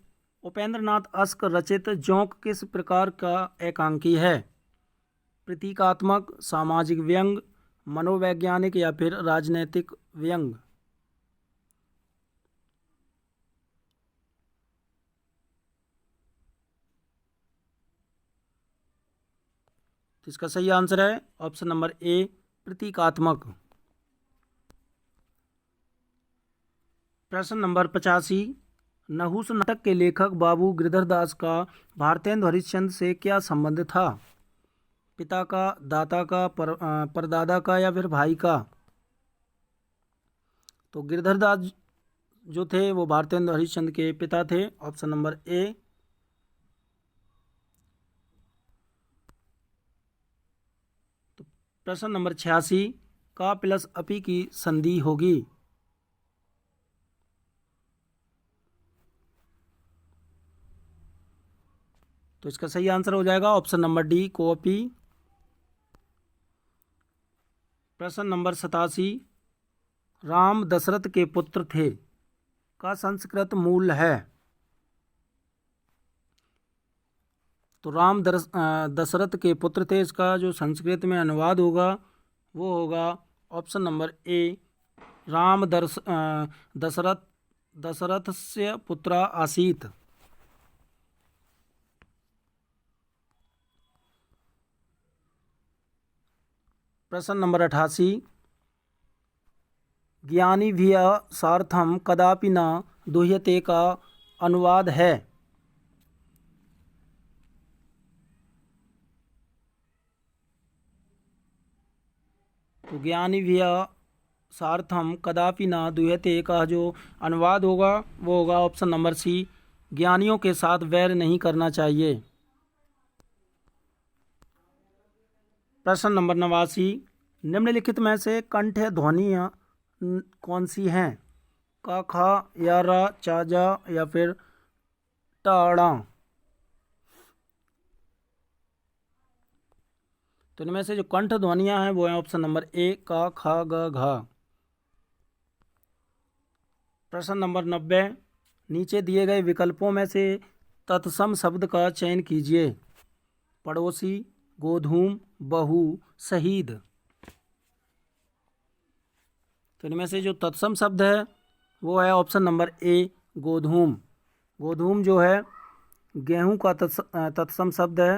Speaker 1: उपेंद्रनाथ अश्क रचित जोंक किस प्रकार का एकांकी है? प्रतीकात्मक, सामाजिक व्यंग, मनोवैज्ञानिक या फिर राजनैतिक व्यंग? तो इसका सही आंसर है ऑप्शन नंबर ए, प्रतीकात्मक। प्रश्न नंबर 85, नहुस नाटक के लेखक बाबू गिरधर दास का भारतेंदु हरिश्चंद्र से क्या संबंध था? पिता का, दाता का, परदादा का या फिर भाई का? तो गिरधर दास जो थे वो भारतेंदु हरिश्चंद्र के पिता थे, ऑप्शन नंबर ए। तो प्रश्न नंबर 86, का प्लस अपी की संधि होगी? तो इसका सही आंसर हो जाएगा ऑप्शन नंबर डी, कोपी। प्रश्न नंबर 87, राम दशरथ के पुत्र थे का संस्कृत मूल है? तो राम दशरथ के पुत्र थे। इसका जो संस्कृत में अनुवाद होगा वो होगा ऑप्शन नंबर ए, राम दशरथस्य पुत्रा आसीत्। प्रश्न नंबर 88, ज्ञानी भिया सार्थम कदापि न दुह्यते का अनुवाद है। तो ज्ञानी भिया सार्थम कदापि न दुह्यते का जो अनुवाद होगा वो होगा ऑप्शन नंबर सी, ज्ञानियों के साथ वैर नहीं करना चाहिए। प्रश्न नंबर 89, निम्नलिखित में से कंठ्य ध्वनियाँ कौन सी हैं? का, खा, या, रा, चा, जा या फिर टाड़ा। तो इनमें से जो कंठ ध्वनियाँ हैं वो हैं ऑप्शन नंबर ए, का, खा, ग, घा। प्रश्न नंबर 90, नीचे दिए गए विकल्पों में से तत्सम शब्द का चयन कीजिए। पड़ोसी, गोधूम, बहू, शहीद। तो इनमें से जो तत्सम शब्द है वो है ऑप्शन नंबर ए, गोधूम। गोधूम जो है गेहूं का तत्सम शब्द है।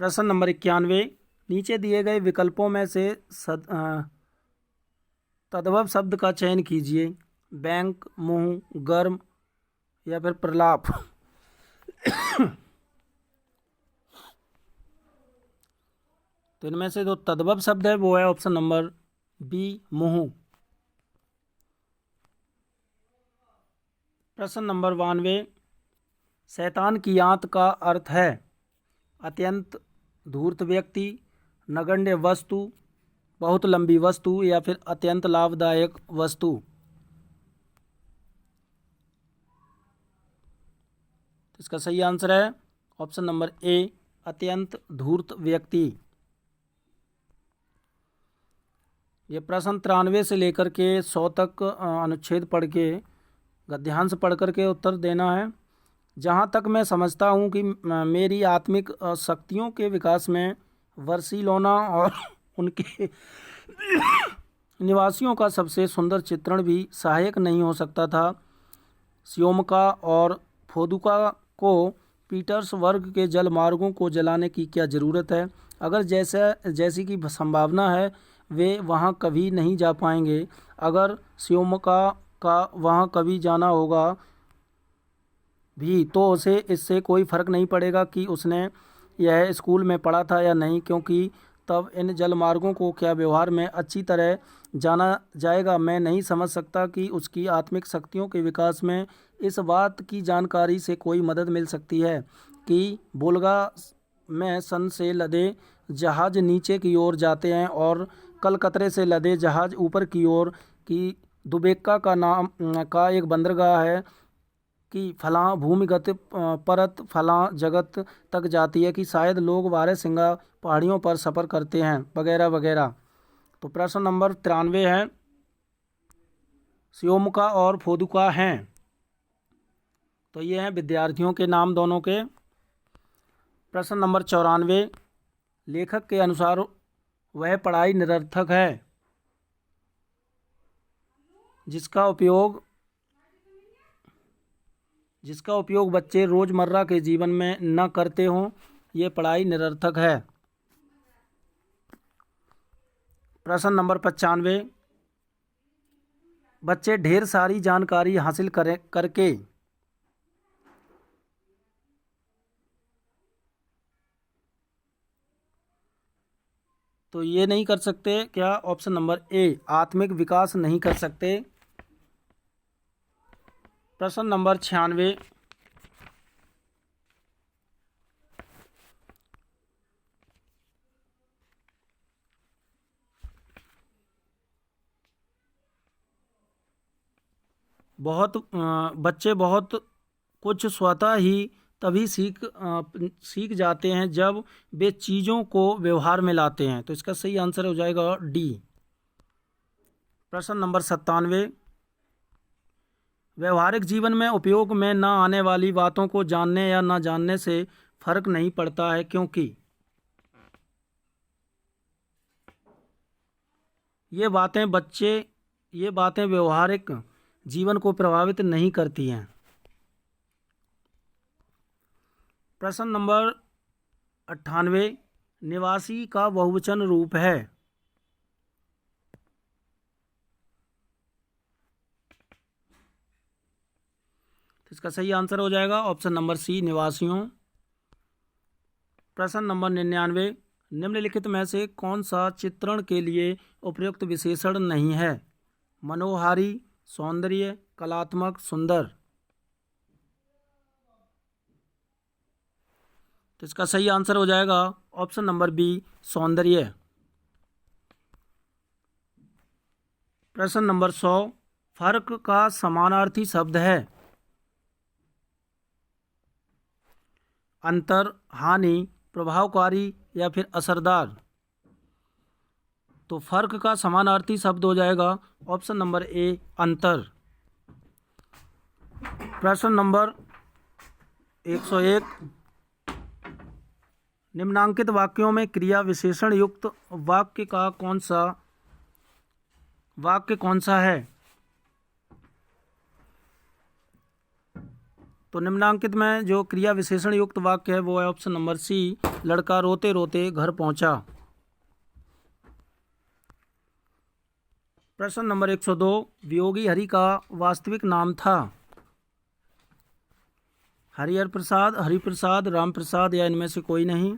Speaker 1: प्रश्न नंबर 91, नीचे दिए गए विकल्पों में से तद्भव शब्द का चयन कीजिए। बैंक, मुंह, गर्म या फिर प्रलाप। तो इनमें से जो तद्भव शब्द है वो है ऑप्शन नंबर बी, मुंह। प्रश्न नंबर 92, शैतान की आंत का अर्थ है अत्यंत धूर्त व्यक्ति, नगण्य वस्तु, बहुत लंबी वस्तु या फिर अत्यंत लाभदायक वस्तु। तो इसका सही आंसर है ऑप्शन नंबर ए, अत्यंत धूर्त व्यक्ति। ये प्रश्न 93 से लेकर के 100 तक अनुच्छेद पढ़ के गद्यांश पढ़ कर के उत्तर देना है। जहाँ तक मैं समझता हूँ कि मेरी आत्मिक शक्तियों के विकास में बार्सिलोना और उनके निवासियों का सबसे सुंदर चित्रण भी सहायक नहीं हो सकता था। स्योमका और फोदुका को पीटर्सबर्ग के जल मार्गों को जलाने की क्या ज़रूरत है? अगर जैसी की संभावना है वे वहाँ कभी नहीं जा पाएंगे। अगर स्योमका का वहाँ कभी जाना होगा भी तो उसे इससे कोई फ़र्क नहीं पड़ेगा कि उसने यह स्कूल में पढ़ा था या नहीं, क्योंकि तब इन जलमार्गों को क्या व्यवहार में अच्छी तरह जाना जाएगा। मैं नहीं समझ सकता कि उसकी आत्मिक शक्तियों के विकास में इस बात की जानकारी से कोई मदद मिल सकती है कि वोल्गा में सन से लदे जहाज़ नीचे की ओर जाते हैं और कलकत्ते से लदे जहाज़ ऊपर की ओर की दुबेक्का का नाम का एक बंदरगाह है कि फलां भूमिगत परत फलां जगत तक जाती है कि शायद लोग बारहसिंगा पहाड़ियों पर सफ़र करते हैं वगैरह वगैरह। तो प्रश्न नंबर 93 है स्योमका और फोदुका हैं। तो ये हैं विद्यार्थियों के नाम दोनों के। प्रश्न नंबर 94, लेखक के अनुसार वह पढ़ाई निरर्थक है जिसका उपयोग बच्चे रोज़मर्रा के जीवन में न करते हों, ये पढ़ाई निरर्थक है। प्रश्न नंबर 95, बच्चे ढेर सारी जानकारी हासिल करके तो ये नहीं कर सकते क्या? ऑप्शन नंबर ए, आत्मिक विकास नहीं कर सकते। प्रश्न नंबर 96, बच्चे बहुत कुछ स्वतः ही तभी सीख जाते हैं जब वे चीज़ों को व्यवहार में लाते हैं। तो इसका सही आंसर हो जाएगा डी। प्रश्न नंबर 97, व्यवहारिक जीवन में उपयोग में न आने वाली बातों को जानने या न जानने से फर्क नहीं पड़ता है, क्योंकि ये बातें व्यवहारिक जीवन को प्रभावित नहीं करती हैं। प्रश्न नंबर 98, निवासी का बहुवचन रूप है। इसका सही आंसर हो जाएगा ऑप्शन नंबर सी, निवासियों। प्रश्न नंबर 99, निम्नलिखित में से कौन सा चित्रण के लिए उपयुक्त विशेषण नहीं है? मनोहारी, सौंदर्य, कलात्मक, सुंदर। तो इसका सही आंसर हो जाएगा ऑप्शन नंबर बी, सौंदर्य। प्रश्न नंबर 100, फर्क का समानार्थी शब्द है। अंतर, हानि, प्रभावकारी या फिर असरदार। तो फर्क का समानार्थी शब्द हो जाएगा ऑप्शन नंबर ए, अंतर। प्रश्न नंबर 101, निम्नांकित वाक्यों में क्रिया विशेषण युक्त वाक्य कौन सा है? तो निम्नांकित में जो क्रिया विशेषण युक्त वाक्य है वो है ऑप्शन नंबर सी, लड़का रोते रोते घर पहुंचा। प्रश्न नंबर 102, वियोगी हरि का वास्तविक नाम था। हरिहर प्रसाद, हरिप्रसाद, राम प्रसाद या इनमें से कोई नहीं।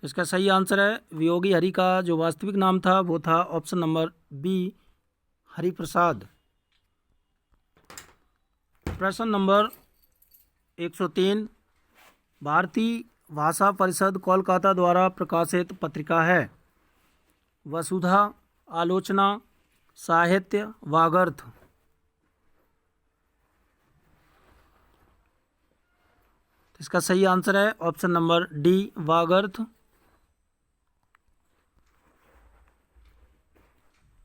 Speaker 1: तो इसका सही आंसर है, वियोगी हरि का जो वास्तविक नाम था वो था ऑप्शन नंबर बी, हरिप्रसाद। प्रश्न नंबर 103, भारतीय भाषा परिषद कोलकाता द्वारा प्रकाशित पत्रिका है। वसुधा, आलोचना, साहित्य, वागर्थ। इसका सही आंसर है ऑप्शन नंबर डी, वागर्थ।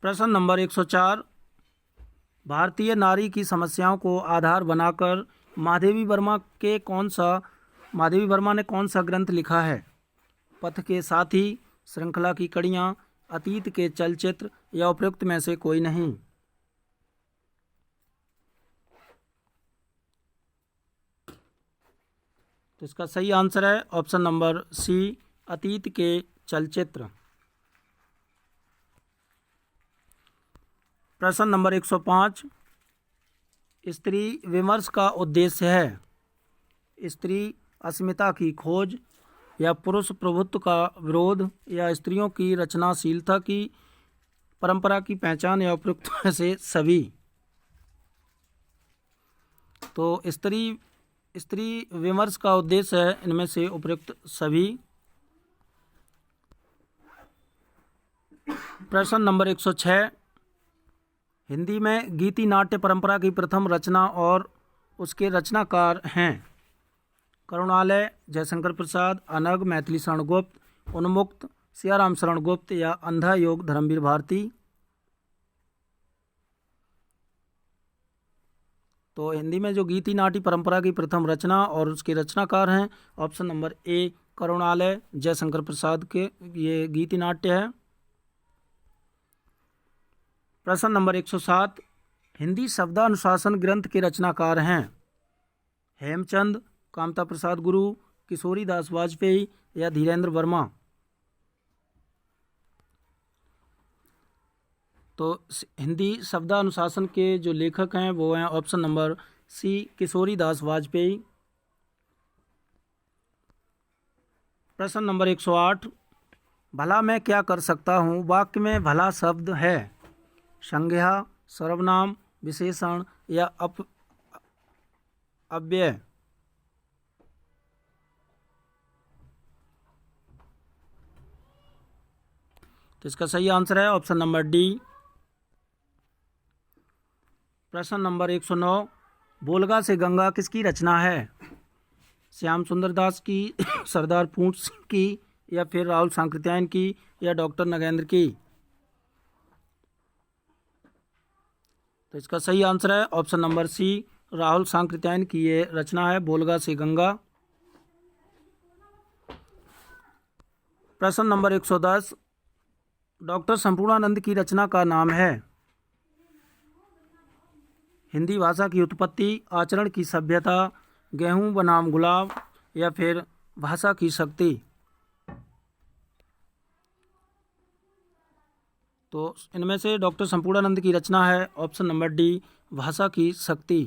Speaker 1: प्रश्न नंबर 104, भारतीय नारी की समस्याओं को आधार बनाकर माधवी वर्मा ने कौन सा ग्रंथ लिखा है? पथ के साथी, श्रृंखला की कड़ियाँ, अतीत के चलचित्र या उपयुक्त में से कोई नहीं। तो इसका सही आंसर है ऑप्शन नंबर सी, अतीत के चलचित्र। प्रश्न नंबर 105, स्त्री विमर्श का उद्देश्य है। स्त्री अस्मिता की खोज या पुरुष प्रभुत्व का विरोध या स्त्रियों की रचनाशीलता की परंपरा की पहचान या उपयुक्त में से सभी। तो स्त्री विमर्श का उद्देश्य है इनमें से उपयुक्त सभी। प्रश्न नंबर 106, हिंदी में गीति नाट्य परंपरा की प्रथम रचना और उसके रचनाकार हैं। करुणालय, जयशंकर प्रसाद, अनग, मैथिली शरण गुप्त, उन्मुक्त, सियाराम शरण गुप्त या अंधा योग, धर्मवीर भारती। तो हिंदी में जो गीति नाट्य परंपरा की प्रथम रचना और उसके रचनाकार हैं ऑप्शन नंबर ए, करुणालय, जयशंकर प्रसाद के ये गीति नाट्य है। प्रश्न नंबर 107, हिंदी शब्दानुशासन ग्रंथ के रचनाकार हैं। हेमचंद, कामता प्रसाद गुरु, किशोरी दास वाजपेयी या धीरेन्द्र वर्मा। तो हिंदी शब्दानुशासन के जो लेखक हैं वो हैं ऑप्शन नंबर सी, किशोरी दास वाजपेयी। प्रश्न नंबर 108, भला मैं क्या कर सकता हूँ वाक्य में भला शब्द है। संज्ञा, सर्वनाम, विशेषण या अव्यय। तो इसका सही आंसर है ऑप्शन नंबर डी। प्रश्न नंबर 109, बोलगा से गंगा किसकी रचना है? श्याम सुंदर दास की, सरदार पूर्ण सिंह की या फिर राहुल सांकृत्यायन की या डॉक्टर नगेंद्र की। तो इसका सही आंसर है option number C, Rahul Sankrityayan की ये रचना है बोलगा से गंगा। प्रश्न नंबर 110, डॉक्टर संपूर्णानंद की रचना का नाम है। हिंदी भाषा की उत्पत्ति, आचरण की सभ्यता, गेहूं बनाम गुलाब या फिर भाषा की शक्ति। तो इनमें से डॉक्टर संपूर्णानंद की रचना है ऑप्शन नंबर डी, भाषा की शक्ति।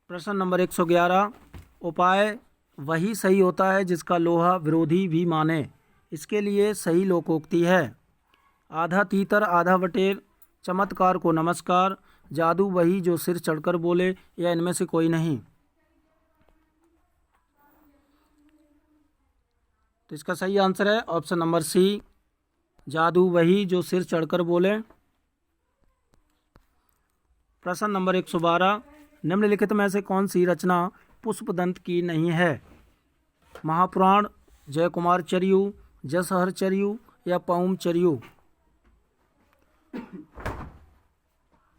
Speaker 1: प्रश्न नंबर 111, उपाय वही सही होता है जिसका लोहा विरोधी भी माने, इसके लिए सही लोकोक्ति है। आधा तीतर आधा बटेर, चमत्कार को नमस्कार, जादू वही जो सिर चढ़कर बोले, या इनमें से कोई नहीं। तो इसका सही आंसर है ऑप्शन नंबर सी, जादू वही जो सिर चढ़कर बोले। प्रश्न नंबर 112, निम्नलिखित में से कौन सी रचना पुष्पदंत की नहीं है। महापुराण, जयकुमार चर्यु, जसहर चर्यु या पौम चर्यु।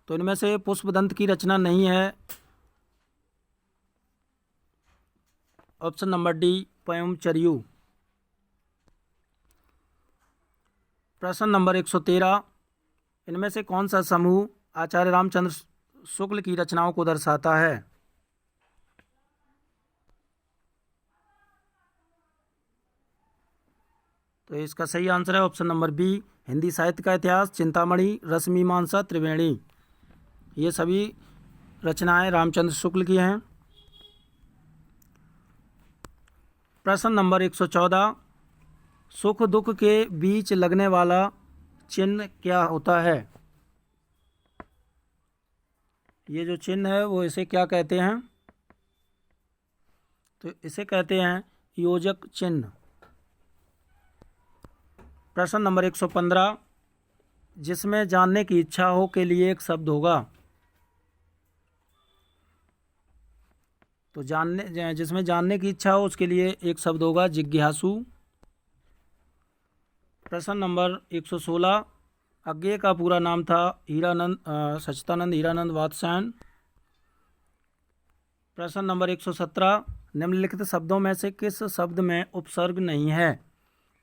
Speaker 1: तो इनमें से पुष्पदंत की रचना नहीं है, ऑप्शन नंबर डी, पौम चर्यु। प्रश्न नंबर 113, इनमें से कौन सा समूह आचार्य रामचंद्र शुक्ल की रचनाओं को दर्शाता है। तो इसका सही आंसर है ऑप्शन नंबर बी, हिंदी साहित्य का इतिहास, चिंतामणि, रसमीमांसा, त्रिवेणी। ये सभी रचनाएं रामचंद्र शुक्ल की हैं। प्रश्न नंबर 114, सुख दुख के बीच लगने वाला चिन्ह क्या होता है। ये जो चिन्ह है वो इसे क्या कहते हैं। तो इसे कहते हैं योजक चिन्ह। प्रश्न नंबर 115, जिसमें जानने की इच्छा हो के लिए एक शब्द होगा। तो जिसमें जानने की इच्छा हो उसके लिए एक शब्द होगा जिज्ञासु। प्रश्न नंबर 116, अज्ञेय का पूरा नाम था सच्चिदानंद हीरानंद वात्स्यायन। प्रश्न नंबर 117, निम्नलिखित शब्दों में से किस शब्द में उपसर्ग नहीं है।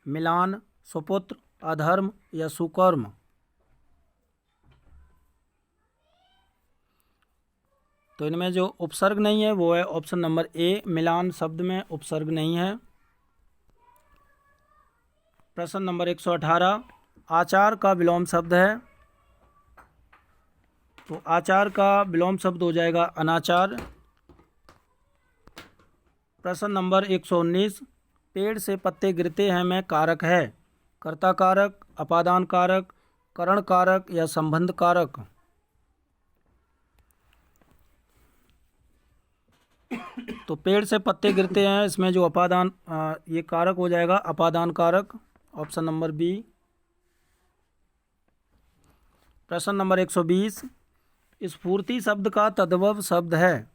Speaker 1: मिलान, सुपुत्र, अधर्म या सुकर्म। तो इनमें जो उपसर्ग नहीं है वो है ऑप्शन नंबर ए, मिलान शब्द में उपसर्ग नहीं है। प्रश्न नंबर 118, आचार का विलोम शब्द है। तो आचार का विलोम शब्द हो जाएगा अनाचार। प्रश्न नंबर 119, पेड़ से पत्ते गिरते हैं में कारक है। कर्ता कारक, अपादान कारक, करण कारक या संबंध कारक। तो पेड़ से पत्ते गिरते हैं, इसमें जो अपादान ये कारक हो जाएगा अपादान कारक, ऑप्शन नंबर बी। प्रश्न नंबर 120, स्फूर्ति शब्द का तद्भव शब्द है।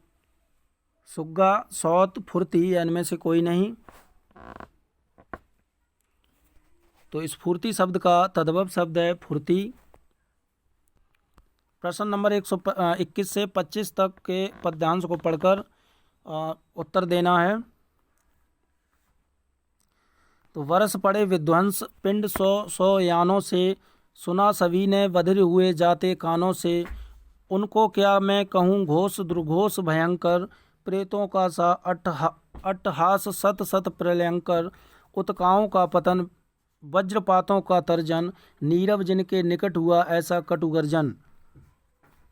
Speaker 1: सुग्गा, सौत, फुर्ती या इनमें से कोई नहीं। तो स्फूर्ति शब्द का तद्भव शब्द है फुर्ती। प्रश्न नंबर 121 से 25 तक के पद्यांश को पढ़कर उत्तर देना है। तो वर्ष पड़े विध्वंस, पिंड सौ सौ यानों से, सुना सभी ने बधिर हुए जाते कानों से। उनको क्या मैं कहूँ घोष दुर्घोष भयंकर, प्रेतों का सा अट्टहास सत सत प्रलयंकर। उत्काओं का पतन, वज्रपातों का तर्जन, नीरव जिनके निकट हुआ ऐसा कटुगर्जन।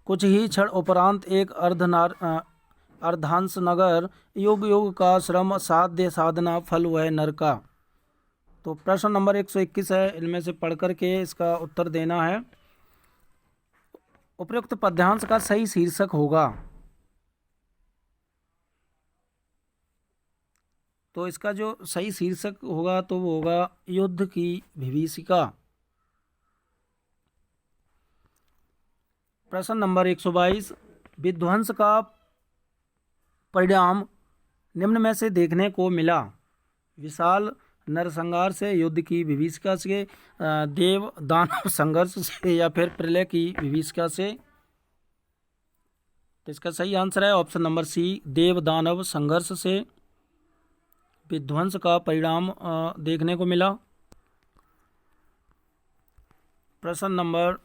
Speaker 1: कुछ ही क्षण उपरांत एक अर्धांश नगर, युग युग का श्रम साध्य साधना फल वह नर का। तो प्रश्न नंबर 121 है, इनमें से पढ़ करके इसका उत्तर देना है। उपयुक्त पद्यांश का सही शीर्षक होगा। तो इसका जो सही शीर्षक होगा तो वो होगा युद्ध की विभीषिका। प्रश्न नंबर 122, विध्वंस का परिणाम निम्न में से देखने को मिला। विशाल नरसंहार से, युद्ध की विभीषिका से, देव दानव संघर्ष से, या फिर प्रलय की विभीषिका से। तो इसका सही आंसर है ऑप्शन नंबर सी, देव दानव संघर्ष से विध्वंस का परिणाम देखने को मिला। प्रश्न नंबर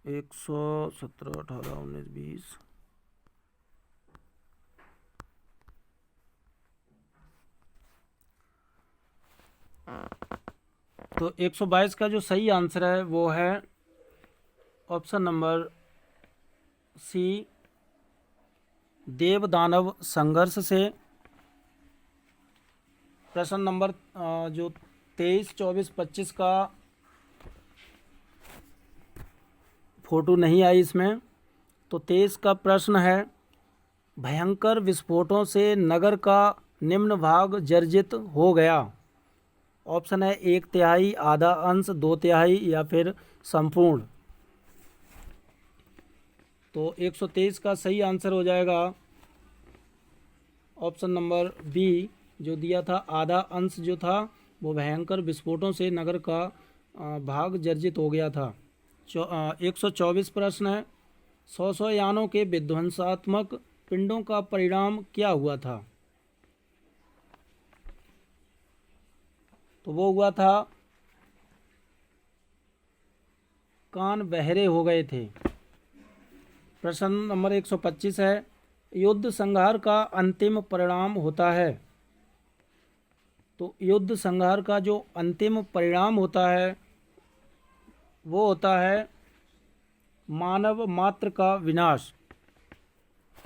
Speaker 1: 117, 18, 19, 20। तो 122 का जो सही आंसर है वो है ऑप्शन नंबर सी, देव दानव संघर्ष से। प्रश्न नंबर जो 23, 24, 25 का फोटो नहीं आई इसमें, तो 23 का प्रश्न है, भयंकर विस्फोटों से नगर का निम्न भाग जर्जित हो गया। ऑप्शन है 1/3, आधा अंश, 2/3 या फिर संपूर्ण। तो 123 का सही आंसर हो जाएगा ऑप्शन नंबर बी, जो दिया था आधा अंश जो था वो भयंकर विस्फोटों से नगर का भाग जर्जित हो गया था। 124 प्रश्न है, 100 यानों के विध्वंसात्मक पिंडों का परिणाम क्या हुआ था? तो वो हुआ था कान बहरे हो गए थे। प्रश्न नंबर 125 है, युद्ध संहार का अंतिम परिणाम होता है। तो युद्ध संहार का जो अंतिम परिणाम होता है वो होता है मानव मात्र का विनाश।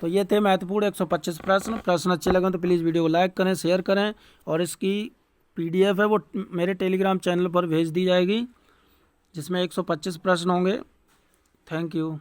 Speaker 1: तो ये थे महत्वपूर्ण 125 प्रश्न अच्छे लगे तो प्लीज़ वीडियो को लाइक करें, शेयर करें, और इसकी PDF है वो मेरे टेलीग्राम चैनल पर भेज दी जाएगी जिसमें 125 प्रश्न होंगे। Thank you.